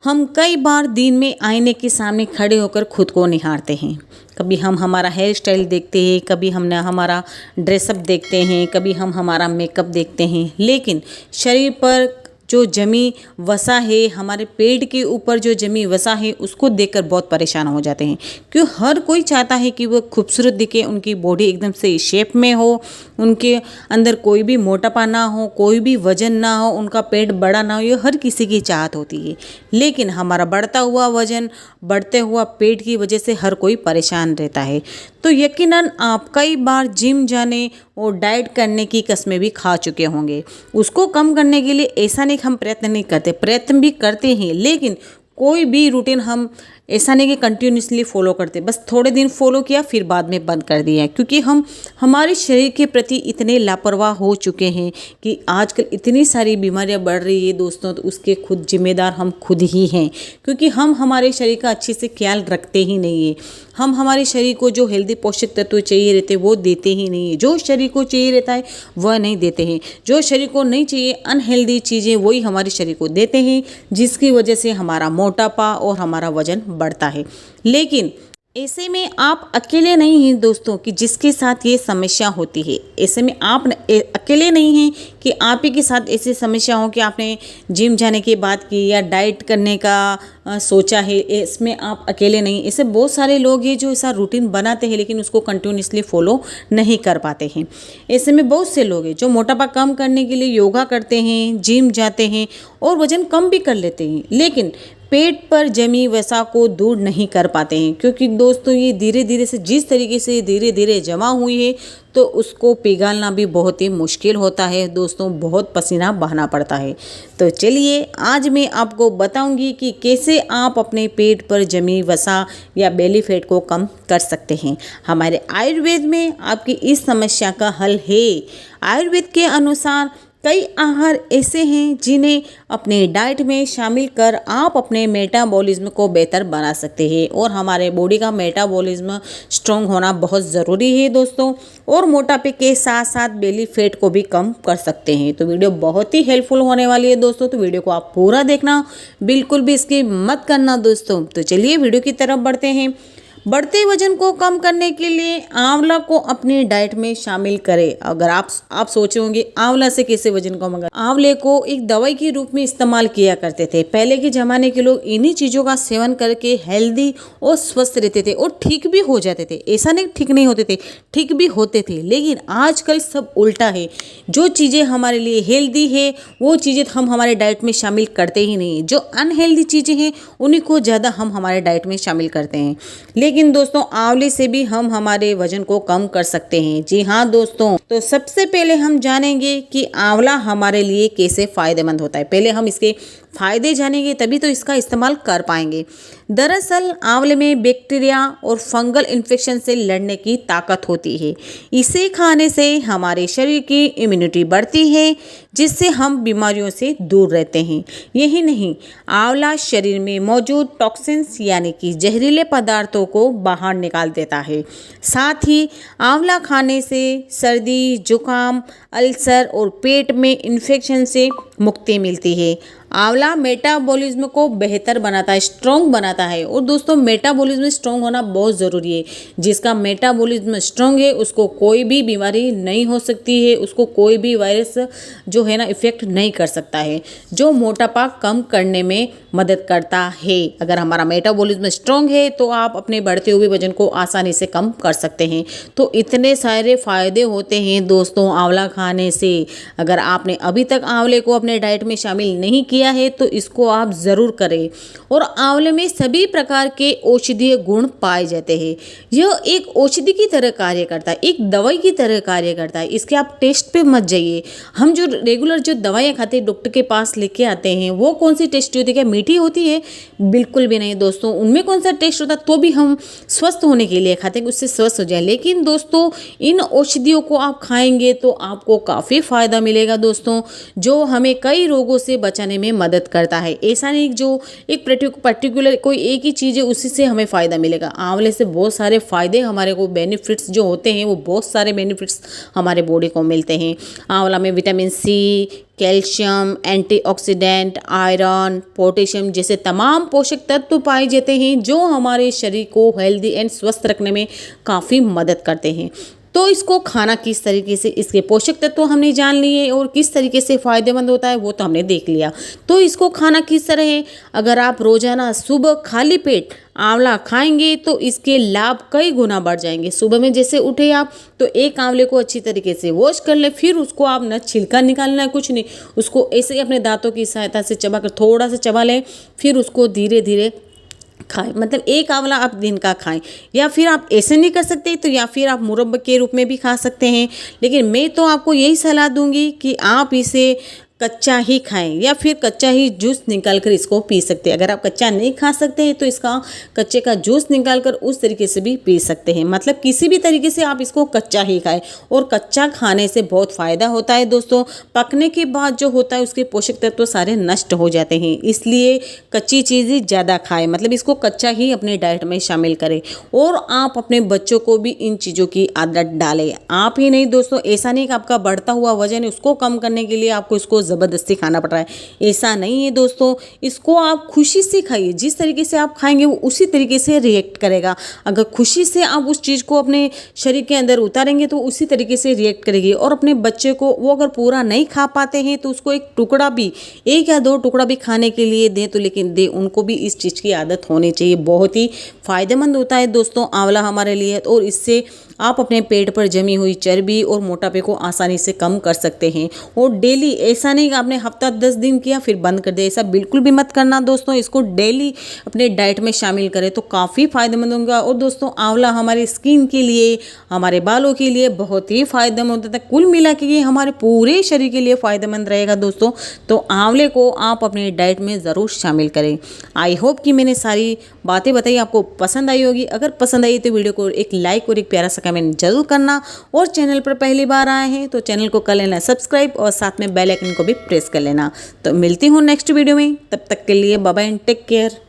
हम कई बार दिन में आईने के सामने खड़े होकर खुद को निहारते हैं। कभी हम हमारा हेयर स्टाइल देखते हैं, कभी हम हमारा ड्रेसअप देखते हैं, कभी हम हमारा मेकअप देखते हैं। लेकिन शरीर पर जो जमी वसा है, हमारे पेट के ऊपर जो जमी वसा है, उसको देखकर बहुत परेशान हो जाते हैं। क्यों हर कोई चाहता है कि वो खूबसूरत दिखे, उनकी बॉडी एकदम से शेप में हो, उनके अंदर कोई भी मोटापा ना हो, कोई भी वजन ना हो, उनका पेट बड़ा ना हो। ये हर किसी की चाहत होती है। लेकिन हमारा बढ़ता हुआ वजन, बढ़ते हुआ पेट की वजह से हर कोई परेशान रहता है। तो यकीनन आप कई बार जिम जाने और डाइट करने की कस्में भी खा चुके होंगे। उसको कम करने के लिए ऐसा नहीं कि हम प्रयत्न नहीं करते, प्रयत्न भी करते हैं, लेकिन कोई भी रूटीन हम ऐसा नहीं कि कंटिन्यूसली फॉलो करते, बस थोड़े दिन फॉलो किया फिर बाद में बंद कर दिया। क्योंकि हम हमारे शरीर के प्रति इतने लापरवाह हो चुके हैं कि आजकल इतनी सारी बीमारियां बढ़ रही है दोस्तों, तो उसके खुद जिम्मेदार हम खुद ही हैं। क्योंकि हम हमारे शरीर का अच्छे से ख्याल रखते ही नहीं है। हम हमारे शरीर को जो हेल्दी पोषक तत्व चाहिए रहते वो देते ही नहीं है। जो शरीर को चाहिए रहता है वह नहीं देते हैं। जो शरीर को नहीं चाहिए अनहेल्दी चीज़ें वही हमारे शरीर को देते हैं, जिसकी वजह से हमारा मोटापा और हमारा वजन बढ़ता है। लेकिन ऐसे में आप अकेले नहीं हैं दोस्तों कि जिसके साथ ये समस्या होती है। ऐसे में आप अकेले नहीं हैं कि आप ही के साथ ऐसी समस्या हो कि आपने जिम जाने की बात की या डाइट करने का सोचा है। इसमें आप अकेले नहीं, ऐसे बहुत सारे लोग हैं जो ऐसा रूटीन बनाते हैं लेकिन उसको कंटिन्यूसली फॉलो नहीं कर पाते हैं। ऐसे में बहुत से लोग हैं जो मोटापा कम करने के लिए योगा करते हैं, जिम जाते हैं और वज़न कम भी कर लेते हैं, लेकिन पेट पर जमी वसा को दूर नहीं कर पाते हैं। क्योंकि दोस्तों ये धीरे धीरे से, जिस तरीके से धीरे धीरे जमा हुई है, तो उसको पिघालना भी बहुत ही मुश्किल होता है दोस्तों, बहुत पसीना बहाना पड़ता है। तो चलिए आज मैं आपको बताऊंगी कि कैसे आप अपने पेट पर जमी वसा या बेली फैट को कम कर सकते हैं। हमारे आयुर्वेद में आपकी इस समस्या का हल है। आयुर्वेद के अनुसार कई आहार ऐसे हैं जिन्हें अपने डाइट में शामिल कर आप अपने मेटाबॉलिज्म को बेहतर बना सकते हैं। और हमारे बॉडी का मेटाबॉलिज्म स्ट्रॉन्ग होना बहुत ज़रूरी है दोस्तों। और मोटापे के साथ साथ बेली फैट को भी कम कर सकते हैं। तो वीडियो बहुत ही हेल्पफुल होने वाली है दोस्तों, तो वीडियो को आप पूरा देखना, बिल्कुल भी स्किप मत करना दोस्तों। तो चलिए वीडियो की तरफ बढ़ते हैं। बढ़ते वजन को कम करने के लिए आंवला को अपनी डाइट में शामिल करें। अगर आप सोचे होंगे आंवला से कैसे वजन कम होगा। आंवले को एक दवाई के रूप में इस्तेमाल किया करते थे। पहले के ज़माने के लोग इन्हीं चीज़ों का सेवन करके हेल्दी और स्वस्थ रहते थे और ठीक भी हो जाते थे। ऐसा नहीं ठीक नहीं होते थे, ठीक भी होते थे। लेकिन आजकल सब उल्टा है। जो चीज़ें हमारे लिए हेल्दी है वो चीज़ें हम हमारे डाइट में शामिल करते ही नहीं। जो अनहेल्दी चीज़ें हैं उन्हीं को ज़्यादा हम हमारे डाइट में शामिल करते हैं। लेकिन दोस्तों आंवले से भी हम हमारे वजन को कम कर सकते हैं। जी हाँ दोस्तों, तो सबसे पहले हम जानेंगे कि आंवला हमारे लिए कैसे फायदेमंद होता है। पहले हम इसके फायदे जानेंगे तभी तो इसका इस्तेमाल कर पाएंगे। दरअसल आंवले में बैक्टीरिया और फंगल इन्फेक्शन से लड़ने की ताकत होती है। इसे खाने से हमारे शरीर की इम्यूनिटी बढ़ती है, जिससे हम बीमारियों से दूर रहते हैं। यही नहीं, आंवला शरीर में मौजूद टॉक्सिन्स यानी कि जहरीले पदार्थों को बाहर निकाल देता है। साथ ही आंवला खाने से सर्दी, जुकाम, अल्सर और पेट में इन्फेक्शन से मुक्ति मिलती है। आंवला मेटाबॉलिज्म को बेहतर बनाता है, स्ट्रॉन्ग बनाता है। और दोस्तों मेटाबॉलिज्म स्ट्रॉन्ग होना बहुत ज़रूरी है। जिसका मेटाबॉलिज्म स्ट्रॉन्ग है उसको कोई भी बीमारी नहीं हो सकती है, उसको कोई भी वायरस जो है ना इफ़ेक्ट नहीं कर सकता है, जो मोटापा कम करने में मदद करता है। अगर हमारा मेटाबॉलिज्म स्ट्रॉन्ग है तो आप अपने बढ़ते हुए वजन को आसानी से कम कर सकते हैं। तो इतने सारे फ़ायदे होते हैं दोस्तों आंवला खाने से। अगर आपने अभी तक आंवले को अपने डाइट में शामिल नहीं किया है तो इसको आप ज़रूर करें। और आंवले में सभी प्रकार के औषधीय गुण पाए जाते हैं। यह एक औषधि की तरह कार्य करता है, एक दवाई की तरह कार्य करता है। इसके आप टेस्ट पे मत जाइए। हम जो रेगुलर जो दवाइयाँ खाते हैं, डॉक्टर के पास लेके आते हैं, वो कौन सी टेस्टी होती है? क्या मीठी होती है? बिल्कुल भी नहीं दोस्तों। उनमें कौन सा टेस्ट होता है? तो भी हम स्वस्थ होने के लिए खाते हैं, उससे स्वस्थ हो जाए। लेकिन दोस्तों इन औषधियों को आप खाएंगे तो आपको काफ़ी फ़ायदा मिलेगा दोस्तों, जो हमें कई रोगों से बचाने में मदद करता है। ऐसा नहीं जो एक पर्टिकुलर कोई एक ही चीज़ है उसी से हमें फ़ायदा मिलेगा। आंवले से बहुत सारे फ़ायदे हमारे को बेनिफिट्स जो होते हैं वो बहुत सारे बेनिफिट्स हमारे बॉडी को मिलते हैं। आंवला में vitamin C, calcium, antioxidant, iron, potassium जैसे तमाम पोषक तत्व पाए जाते हैं जो हमारे शरीर को हेल्दी एंड स्वस्थ रखने में काफ़ी मदद करते हैं। तो इसको खाना किस तरीके से, इसके पोषक तत्व हमने जान लिए और किस तरीके से फ़ायदेमंद होता है वो तो हमने देख लिया। तो इसको खाना किस तरह है, अगर आप रोज़ाना सुबह खाली पेट आंवला खाएंगे तो इसके लाभ कई गुना बढ़ जाएंगे। सुबह में जैसे उठे आप तो एक आंवले को अच्छी तरीके से वॉश कर ले, फिर उसको आप न छिलका निकालना है कुछ नहीं, उसको ऐसे ही अपने दांतों की सहायता से चबा कर थोड़ा सा चबा लें, फिर उसको धीरे धीरे खाएं। मतलब एक आंवला आप दिन का खाएं, या फिर आप ऐसे नहीं कर सकते तो या फिर आप मुरब्बे के रूप में भी खा सकते हैं। लेकिन मैं तो आपको यही सलाह दूंगी कि आप इसे कच्चा ही खाएं या फिर कच्चा ही जूस निकाल कर इसको पी सकते हैं। अगर आप कच्चा नहीं खा सकते हैं तो इसका कच्चे का जूस निकाल कर उस तरीके से भी पी सकते हैं। मतलब किसी भी तरीके से आप इसको कच्चा ही खाएं, और कच्चा खाने से बहुत फ़ायदा होता है दोस्तों। पकने के बाद जो होता है उसके पोषक तत्व सारे नष्ट हो जाते हैं, इसलिए कच्ची चीज़ें ज़्यादा खाएं। मतलब इसको कच्चा ही अपने डाइट में शामिल करें, और आप अपने बच्चों को भी इन चीज़ों की आदत डालें। आप ही नहीं दोस्तों, ऐसा नहीं कि आपका बढ़ता हुआ वजन है उसको कम करने के लिए आपको इसको ज़बरदस्ती खाना पड़ रहा है, ऐसा नहीं है दोस्तों। इसको आप खुशी से खाइए, जिस तरीके से आप खाएंगे वो उसी तरीके से रिएक्ट करेगा। अगर खुशी से आप उस चीज़ को अपने शरीर के अंदर उतारेंगे तो उसी तरीके से रिएक्ट करेगी। और अपने बच्चे को वो अगर पूरा नहीं खा पाते हैं तो उसको एक टुकड़ा भी, एक या दो टुकड़ा भी खाने के लिए दें तो, लेकिन दें, उनको भी इस चीज़ की आदत होनी चाहिए। बहुत ही फ़ायदेमंद होता है दोस्तों आंवला हमारे लिए, और इससे आप अपने पेट पर जमी हुई चर्बी और मोटापे को आसानी से कम कर सकते हैं। और डेली, ऐसा नहीं कि आपने हफ्ता 10 दिन किया फिर बंद कर दिया, ऐसा बिल्कुल भी मत करना दोस्तों। इसको डेली अपने डाइट में शामिल करें तो काफ़ी फ़ायदेमंद होगा। और दोस्तों आंवला हमारी स्किन के लिए, हमारे बालों के लिए बहुत ही फ़ायदेमंद होता है। कुल मिला के ये हमारे पूरे शरीर के लिए फ़ायदेमंद रहेगा दोस्तों। तो आंवले को आप अपने डाइट में ज़रूर शामिल करें। आई होप कि मैंने सारी बातें बताई आपको पसंद आई होगी। अगर पसंद आई तो वीडियो को एक लाइक और एक प्यारा सा कमेंट जरूर करना, और चैनल पर पहली बार आए हैं तो चैनल को कर लेना सब्सक्राइब, और साथ में बेल आइकन को भी प्रेस कर लेना। तो मिलती हूँ नेक्स्ट वीडियो में, तब तक के लिए bye bye and take care.